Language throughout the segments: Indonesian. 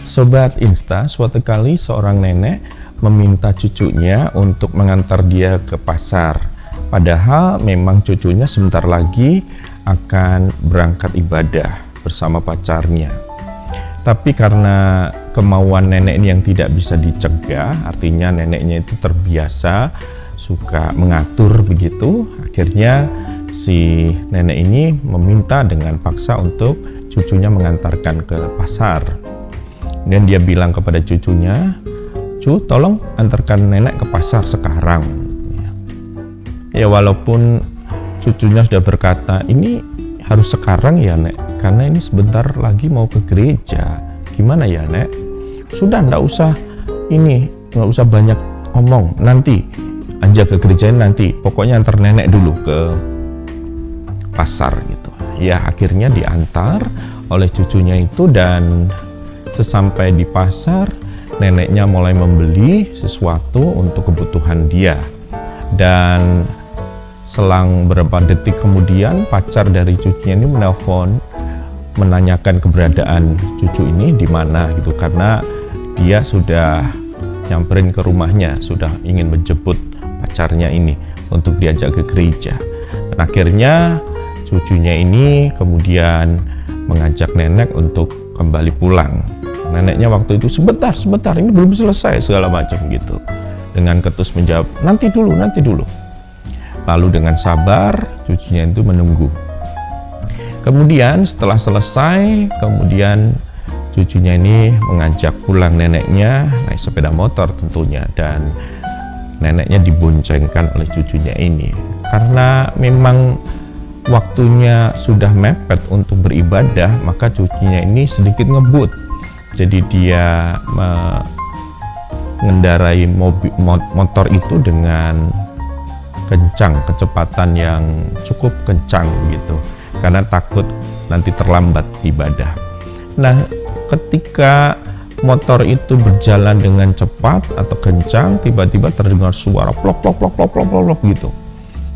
Sobat Insta, suatu kali seorang nenek meminta cucunya untuk mengantar dia ke pasar. Padahal memang cucunya sebentar lagi akan berangkat ibadah bersama pacarnya. Tapi karena kemauan nenek ini yang tidak bisa dicegah, artinya neneknya itu terbiasa suka mengatur begitu, akhirnya si nenek ini meminta dengan paksa untuk cucunya mengantarkan ke pasar. Dan dia bilang kepada cucunya, "Cu, tolong antarkan nenek ke pasar sekarang." Ya walaupun cucunya sudah berkata, "Ini harus sekarang ya, Nek, karena ini sebentar lagi mau ke gereja." "Gimana ya, Nek?" "Sudah, nggak usah banyak omong, nanti aja ke gereja nanti. Pokoknya antar nenek dulu ke pasar," gitu. Ya akhirnya diantar oleh cucunya itu, dan sesampai di pasar neneknya mulai membeli sesuatu untuk kebutuhan dia. Dan selang beberapa detik kemudian pacar dari cucunya ini menelpon menanyakan keberadaan cucu ini di mana gitu, karena dia sudah nyamperin ke rumahnya, sudah ingin menjemput pacarnya ini untuk diajak ke gereja. Dan akhirnya cucunya ini kemudian mengajak nenek untuk kembali pulang. Neneknya waktu itu sebentar, ini belum selesai segala macam gitu. Dengan ketus menjawab, nanti dulu. Lalu dengan sabar cucunya itu menunggu. Kemudian setelah selesai, kemudian cucunya ini mengajak pulang neneknya naik sepeda motor tentunya, dan neneknya diboncengkan oleh cucunya ini. Karena memang waktunya sudah mepet untuk beribadah, maka cucunya ini sedikit ngebut. Jadi dia mengendarai motor itu dengan kencang, kecepatan yang cukup kencang gitu, karena takut nanti terlambat ibadah. Nah, ketika motor itu berjalan dengan cepat atau kencang, tiba-tiba terdengar suara plok gitu.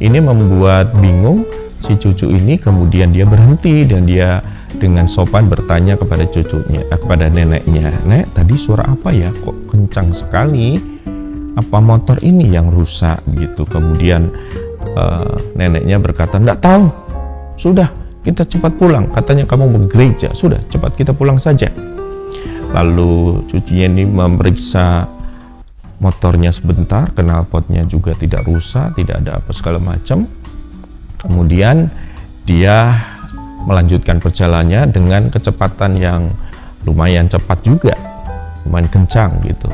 Ini membuat bingung si cucu ini, kemudian dia berhenti dan dia dengan sopan bertanya kepada kepada neneknya, "Nek, tadi suara apa ya? Kok kencang sekali? Apa motor ini yang rusak?" gitu. Kemudian neneknya berkata, "Enggak tahu. Sudah, kita cepat pulang. Katanya kamu mau ke gereja. Sudah, cepat kita pulang saja." Lalu cucunya ini memeriksa motornya sebentar, knalpotnya juga tidak rusak, tidak ada apa segala macam. Kemudian dia melanjutkan perjalanannya dengan kecepatan yang lumayan cepat juga, lumayan kencang gitu.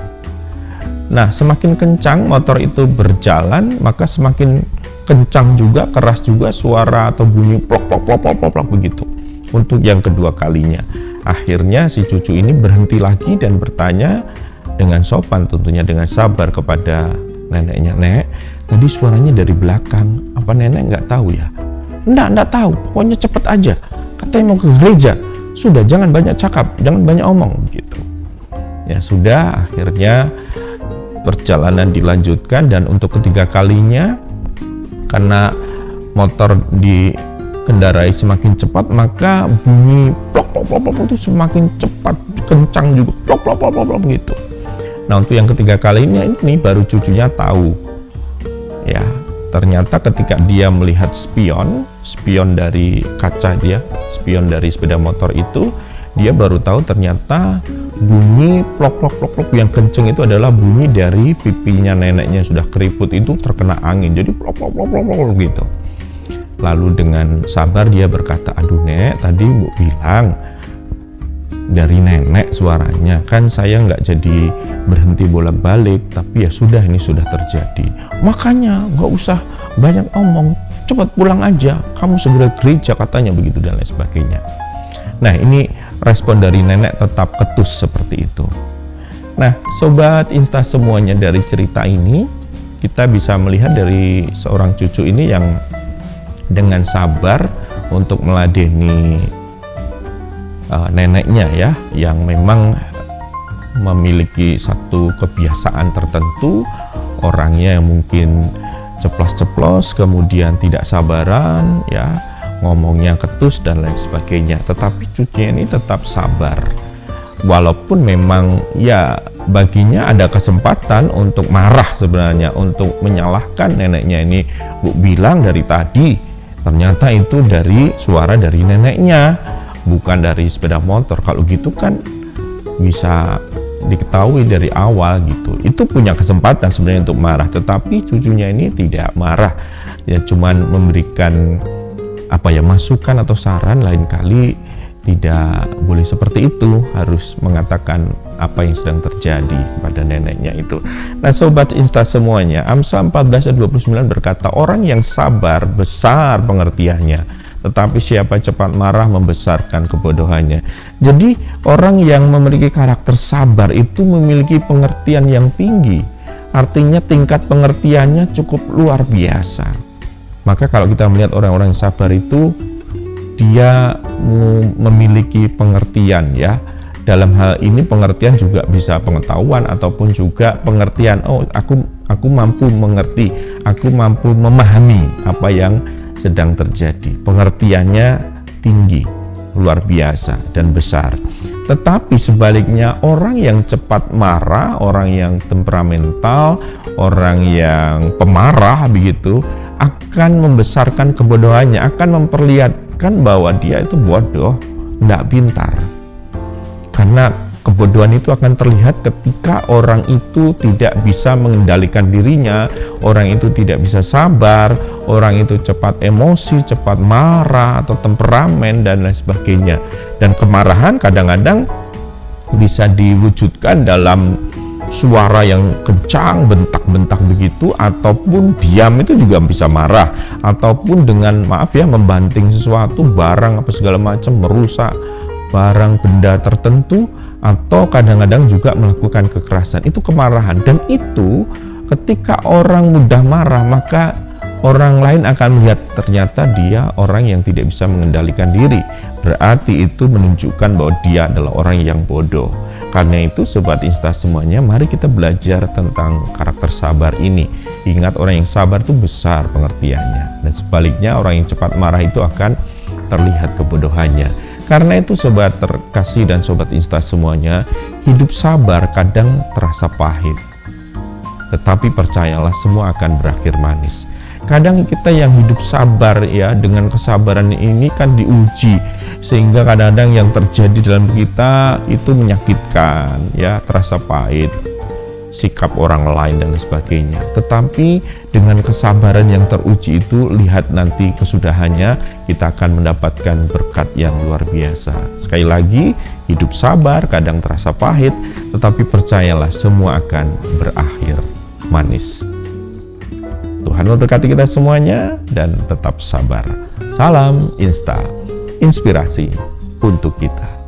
Nah, semakin kencang motor itu berjalan, maka semakin kencang juga, keras juga suara atau bunyi plok begitu. Untuk yang kedua kalinya, akhirnya si cucu ini berhenti lagi dan bertanya dengan sopan, tentunya dengan sabar kepada neneknya, "Nek, tadi suaranya dari belakang, apa nenek nggak tahu ya?" Enggak tahu, pokoknya cepet aja, katanya mau ke gereja. Sudah, jangan banyak cakap, jangan banyak omong gitu. Ya sudah, akhirnya perjalanan dilanjutkan, dan untuk ketiga kalinya karena motor dikendarai semakin cepat, maka bunyi plok itu semakin cepat, kencang juga, plok gitu. Nah, untuk yang ketiga kalinya ini baru cucunya tahu ya, ternyata ketika dia melihat spion dari kaca spion dari sepeda motor itu, dia baru tahu ternyata bunyi plok yang kenceng itu adalah bunyi dari pipinya neneknya yang sudah keriput itu terkena angin, jadi plok gitu. Lalu dengan sabar dia berkata, "Aduh, Nek, tadi Bu bilang dari nenek suaranya, kan saya nggak jadi berhenti bolak-balik, tapi ya sudah, ini sudah terjadi. Makanya nggak usah banyak omong, cepat pulang aja, kamu segera gereja," katanya begitu, dan lain sebagainya. Nah, ini respon dari nenek tetap ketus seperti itu. Nah, Sobat Insta semuanya, dari cerita ini kita bisa melihat dari seorang cucu ini yang dengan sabar untuk meladeni neneknya ya, yang memang memiliki satu kebiasaan tertentu, orangnya yang mungkin ceplos-ceplos, kemudian tidak sabaran ya, ngomongnya ketus dan lain sebagainya. Tetapi cucunya ini tetap sabar walaupun memang ya baginya ada kesempatan untuk marah sebenarnya, untuk menyalahkan neneknya. Ini Bu bilang dari tadi, ternyata itu dari suara dari neneknya, bukan dari sepeda motor. Kalau gitu kan bisa diketahui dari awal gitu. Itu punya kesempatan sebenarnya untuk marah, tetapi cucunya ini tidak marah, ya cuman memberikan masukan atau saran. Lain kali tidak boleh seperti itu, harus mengatakan apa yang sedang terjadi pada neneknya itu. Nah sobat Insta semuanya, Amsal 14 ayat 29 berkata, orang yang sabar besar pengertiannya, tetapi siapa cepat marah membesarkan kebodohannya. Jadi orang yang memiliki karakter sabar itu memiliki pengertian yang tinggi, artinya tingkat pengertiannya cukup luar biasa. Maka kalau kita melihat orang-orang yang sabar itu, dia memiliki pengertian, ya. Dalam hal ini pengertian juga bisa pengetahuan ataupun juga pengertian, oh aku mampu mengerti, aku mampu memahami apa yang sedang terjadi. Pengertiannya tinggi, luar biasa dan besar. Tetapi sebaliknya, orang yang cepat marah, orang yang temperamental, orang yang pemarah begitu, akan membesarkan kebodohannya, akan memperlihatkan bahwa dia itu bodoh, tidak pintar. Karena kebodohan itu akan terlihat ketika orang itu tidak bisa mengendalikan dirinya, orang itu tidak bisa sabar, orang itu cepat emosi, cepat marah atau temperamen dan lain sebagainya. Dan kemarahan kadang-kadang bisa diwujudkan dalam suara yang kencang, bentak-bentak begitu, ataupun diam itu juga bisa marah, ataupun dengan membanting sesuatu, barang apa segala macam, merusak barang benda tertentu, atau kadang-kadang juga melakukan kekerasan. Itu kemarahan, dan itu ketika orang mudah marah, maka orang lain akan melihat ternyata dia orang yang tidak bisa mengendalikan diri. Berarti itu menunjukkan bahwa dia adalah orang yang bodoh. Karena itu sobat Insta semuanya, mari kita belajar tentang karakter sabar ini. Ingat, orang yang sabar itu besar pengertiannya, dan sebaliknya orang yang cepat marah itu akan terlihat kebodohannya. Karena itu sobat terkasih dan sobat Insta semuanya, hidup sabar kadang terasa pahit, tetapi percayalah semua akan berakhir manis. Kadang kita yang hidup sabar, ya, dengan kesabaran ini kan diuji, sehingga kadang-kadang yang terjadi dalam kita itu menyakitkan, ya, terasa pahit, sikap orang lain dan sebagainya. Tetapi dengan kesabaran yang teruji itu, lihat nanti kesudahannya, kita akan mendapatkan berkat yang luar biasa. Sekali lagi, hidup sabar kadang terasa pahit, tetapi percayalah semua akan berakhir manis. Tuhan memberkati kita semuanya dan tetap sabar. Salam Insta, inspirasi untuk kita.